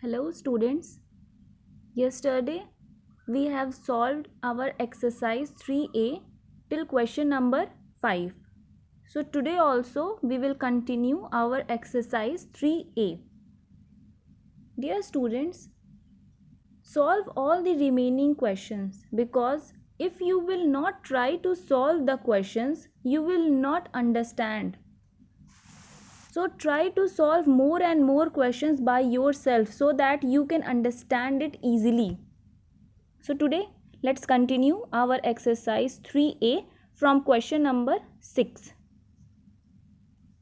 Hello students. Yesterday we have solved our exercise 3A till question number 5. So today also we will continue our exercise 3A. Dear students, solve all the remaining questions because if you will not try to solve the questions, you will not understand. So try to solve more and more questions by yourself so that you can understand it easily. So today let's continue our exercise 3A from question number 6.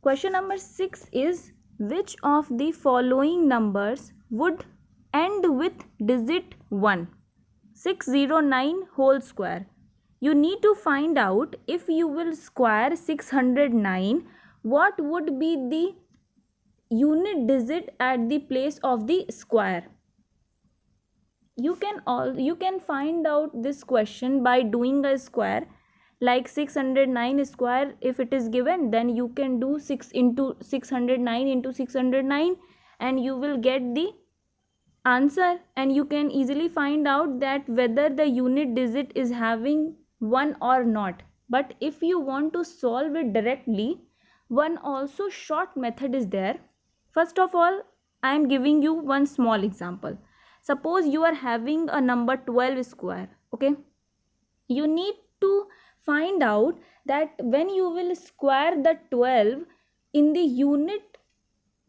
Question number 6 is, which of the following numbers would end with digit 1? 609 whole square. You need to find out if you will square 609, what would be the unit digit at the place of the square. You can find out this question by doing a square, like 609 square. If it is given, then you can do 6 into 609 into 609 and you will get the answer, and you can easily find out that whether the unit digit is having 1 or not. But if you want to solve it directly, one also short method is there. First of all, I am giving you one small example. Suppose you are having a number 12 square, okay? You need to find out that when you will square the 12 in the unit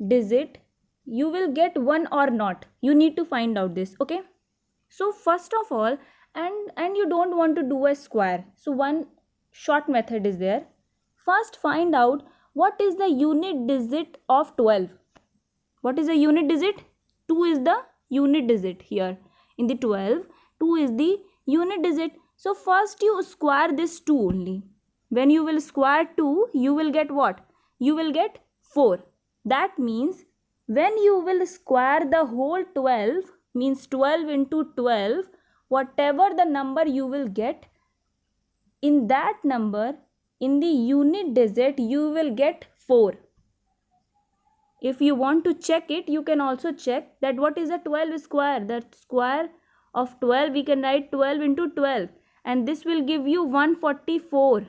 digit, you will get 1 or not. You need to find out this, okay? So first of all, and you don't want to do a square, so one short method is there. First find out what is the unit digit of 12. What is the unit digit? 2 is the unit digit here. In the 12, 2 is the unit digit. So first you square this 2 only. When you will square 2, you will get what? You will get 4. That means when you will square the whole 12, means 12 into 12, whatever the number you will get, in that number, in the unit digit, you will get 4. If you want to check it, you can also check that what is a 12 square. The square of 12, we can write 12 into 12 and this will give you 144.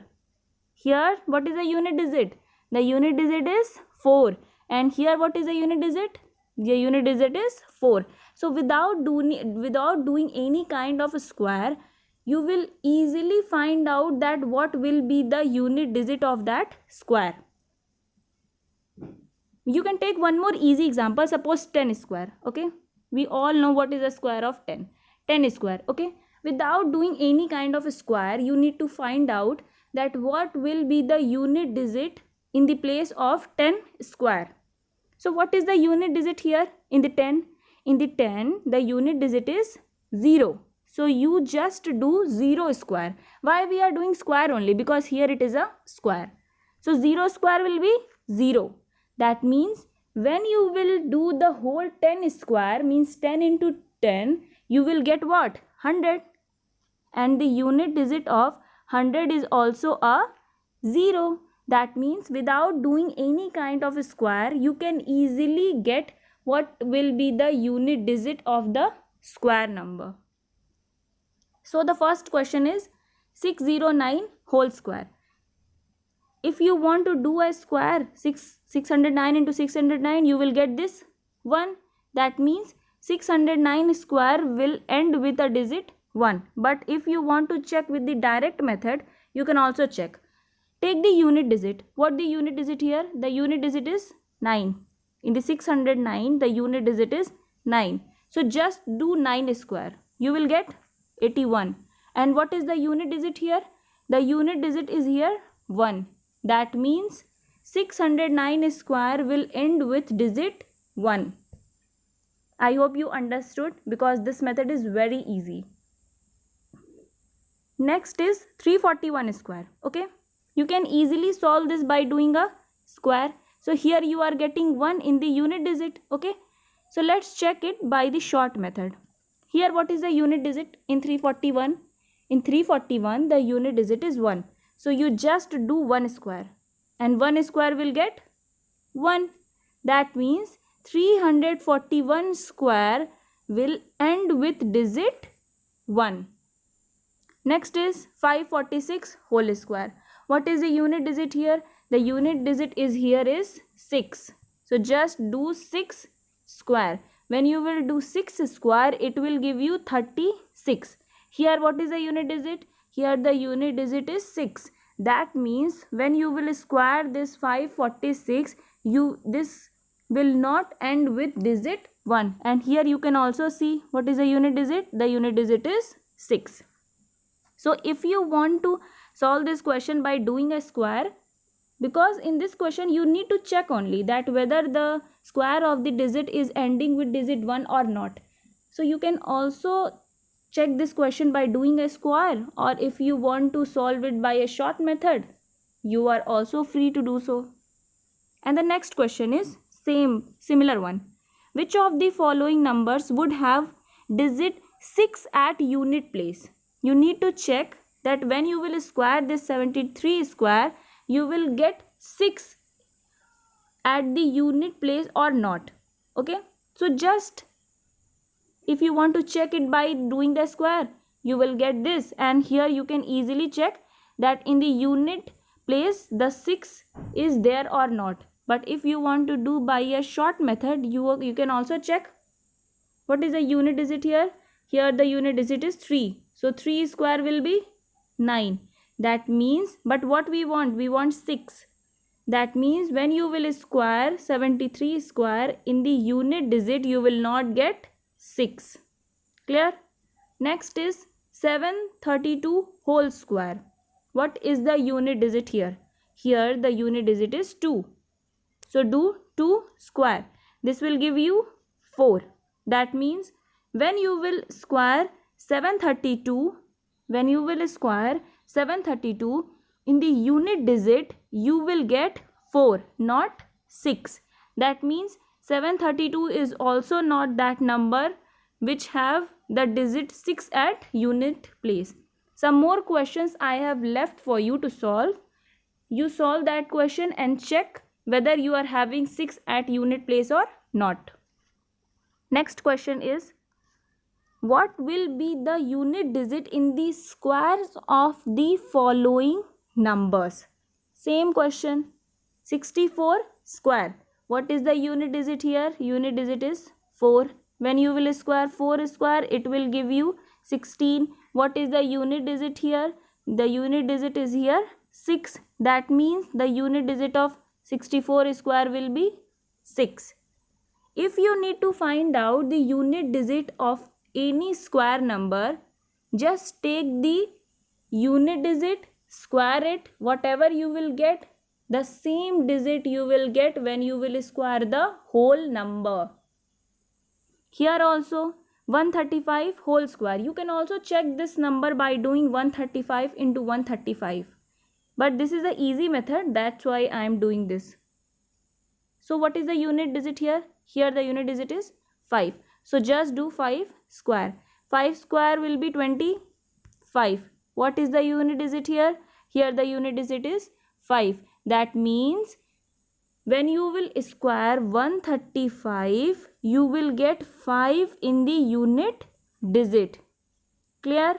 Here what is the unit digit? The unit digit is 4, and here what is the unit digit? The unit digit is 4. So without doing any kind of a square, you will easily find out that what will be the unit digit of that square. You can take one more easy example. Suppose 10 square, okay? We all know what is the square of 10. 10 square, okay? Without doing any kind of a square, you need to find out that what will be the unit digit in the place of 10 square. So what is the unit digit here in the 10? In the 10, the unit digit is 0. So you just do 0 square. Why we are doing square only? Because here it is a square. So 0 square will be 0. That means when you will do the whole 10 square, means 10 into 10, you will get what? 100. And the unit digit of 100 is also a 0. That means without doing any kind of a square, you can easily get what will be the unit digit of the square number. So the first question is 609 whole square. If you want to do a square, 609 into 609, you will get this 1. That means 609 square will end with a digit 1. But if you want to check with the direct method, you can also check. Take the unit digit. What the unit digit here? The unit digit is 9. In the 609, the unit digit is 9. So just do 9 square. You will get 81. And what is the unit digit here? The unit digit is here 1. That means 609 square will end with digit 1. I hope you understood, because this method is very easy. Next is 341 square. Okay. You can easily solve this by doing a square. So here you are getting 1 in the unit digit. Okay. So let's check it by the short method. Here what is the unit digit in 341? In 341 the unit digit is 1. So you just do 1 square and 1 square will get 1. That means 341 square will end with digit 1. Next is 546 whole square. What is the unit digit here? The unit digit is here is 6. So just do 6 square. When you will do 6 square, it will give you 36. Here what is the unit digit? Here the unit digit is 6. That means when you will square this 546, this will not end with digit 1. And here you can also see what is the unit digit? The unit digit is 6. So if you want to solve this question by doing a square, because in this question you need to check only that whether the square of the digit is ending with digit 1 or not. So you can also check this question by doing a square, or if you want to solve it by a short method, you are also free to do so. And the next question is similar one. Which of the following numbers would have digit 6 at unit place? You need to check that when you will square this 73 square, you will get 6 at the unit place or not. Okay, so just if you want to check it by doing the square, you will get this, and here you can easily check that in the unit place the 6 is there or not. But if you want to do by a short method, you can also check what is the unit digit here. Here the unit digit is 3. So 3 square will be 9. That means, but what we want 6. That means when you will square 73 square, in the unit digit you will not get 6. Clear? Next is 732 whole square. What is the unit digit here? Here the unit digit is 2. So do 2 square. This will give you 4. That means when you will square 732, in the unit digit you will get 4, not 6. That means 732 is also not that number which have the digit 6 at unit place. Some more questions I have left for you to solve. You solve that question and check whether you are having 6 at unit place or not. Next question is, what will be the unit digit in the squares of the following numbers? Same question. 64 square. What is the unit digit here? Unit digit is 4. When you will square 4 square, it will give you 16. What is the unit digit here? The unit digit is here 6. That means the unit digit of 64 square will be 6. If you need to find out the unit digit of any square number, just take the unit digit, square it, whatever you will get, the same digit you will get when you will square the whole number. Here also 135 whole square. You can also check this number by doing 135 into 135. But this is the easy method, that's why I am doing this. So what is the unit digit here? Here the unit digit is 5. So just do 5 square. 5 square will be 25. What is the unit digit here? Here the unit digit is 5. That means when you will square 135, you will get 5 in the unit digit. Clear?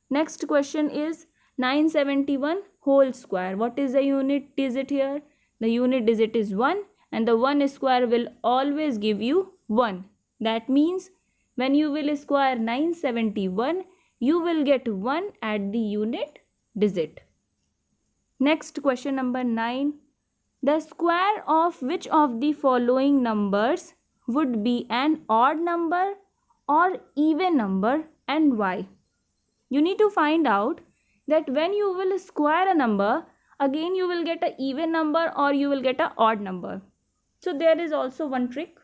Next question is 971 whole square. What is the unit digit here? The unit digit is 1, and the 1 square will always give you 1. That means when you will square 971, you will get 1 at the unit digit. Next question number 9. The square of which of the following numbers would be an odd number or even number, and why? You need to find out that when you will square a number, again you will get an even number or you will get an odd number. So there is also one trick.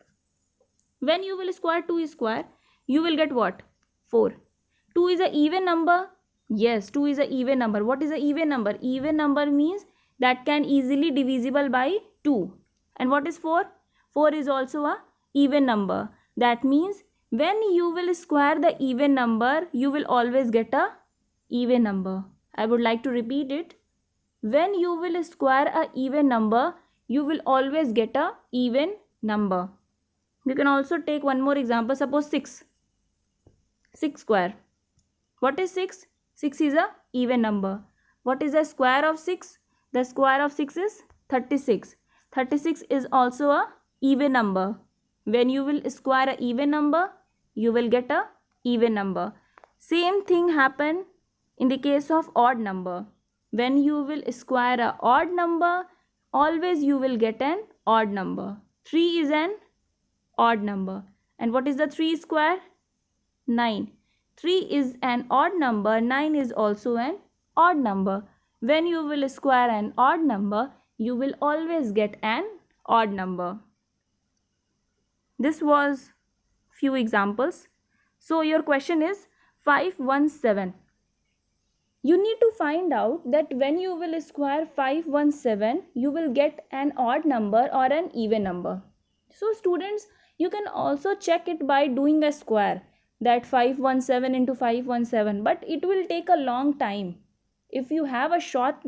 When you will square 2 square, you will get what? 4. 2 is an even number. Yes, 2 is an even number. What is an even number? Even number means that can easily divisible by 2. And what is 4? 4 is also a even number. That means when you will square the even number, you will always get a even number. I would like to repeat it. When you will square a even number, you will always get a even number. You can also take one more example. Suppose 6 square. What is 6? 6 is a even number. What is the square of 6? The square of 6 is 36. 36 is also a even number. When you will square a even number, you will get a even number. Same thing happen in the case of odd number. When you will square a odd number, always you will get an odd number. 3 is an odd number. And what is the 3 square? 9. 3 is an odd number, 9 is also an odd number. When you will square an odd number, you will always get an odd number. This was few examples. So your question is 517. You need to find out that when you will square 517, you will get an odd number or an even number. So students, you can also check it by doing a square, that 517 into 517, but it will take a long time. If you have a short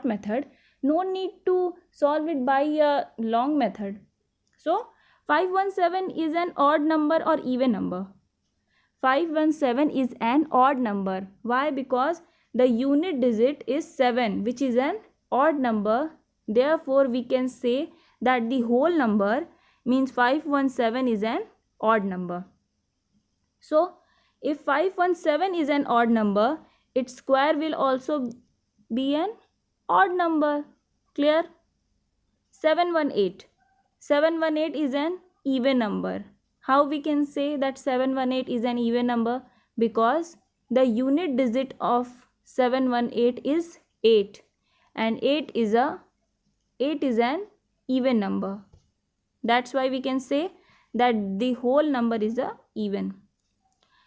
method, no need to solve it by a long method. So 517 is an odd number or even number? 517 is an odd number. Why? Because the unit digit is 7, which is an odd number. Therefore, we can say that the whole number means 517 is an odd number. So, if 517 is an odd number, its square will also be an odd number. Clear? 718. 718 is an even number. How we can say that 718 is an even number? Because the unit digit of 718 is 8, and 8 is an even number. That's why we can say that the whole number is a even.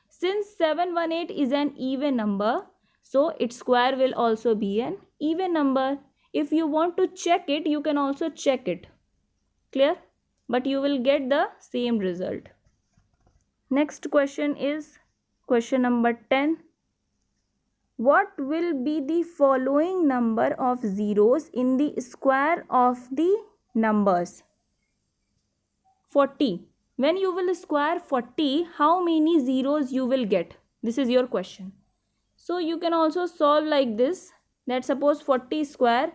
Since 718 is an even number, so its square will also be an even number. If you want to check it, you can also check it. Clear? But you will get the same result. Next question is question number 10. What will be the following number of zeros in the square of the numbers? 40. When you will square 40, how many zeros you will get? This is your question. So you can also solve like this, that suppose 40 square,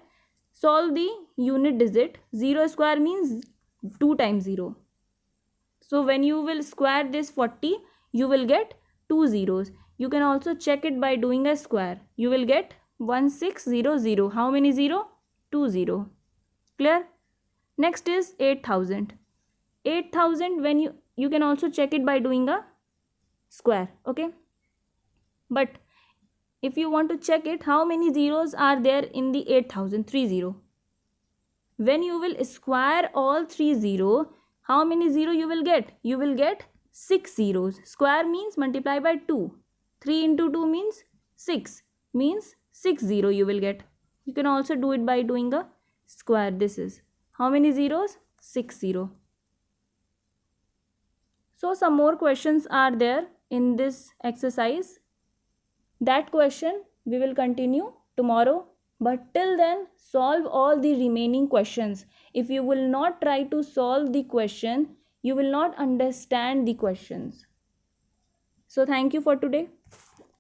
solve the unit digit. 0 square means 2 times 0. So when you will square this 40, you will get 2 zeros. You can also check it by doing a square. You will get 1600. How many 0? 2 0. Clear? Next is 8000. 8000, when you can also check it by doing a square. Okay? But if you want to check it, how many zeros are there in the 8000? 3 0. When you will square all 3 0, how many 0 you will get? You will get 6 zeros. Square means multiply by 2. 3 into 2 means 6. Means 6 0 you will get. You can also do it by doing a square. This is how many zeros? 6 0. So some more questions are there in this exercise. That question we will continue tomorrow. But till then, solve all the remaining questions. If you will not try to solve the question, you will not understand the questions. So thank you for today.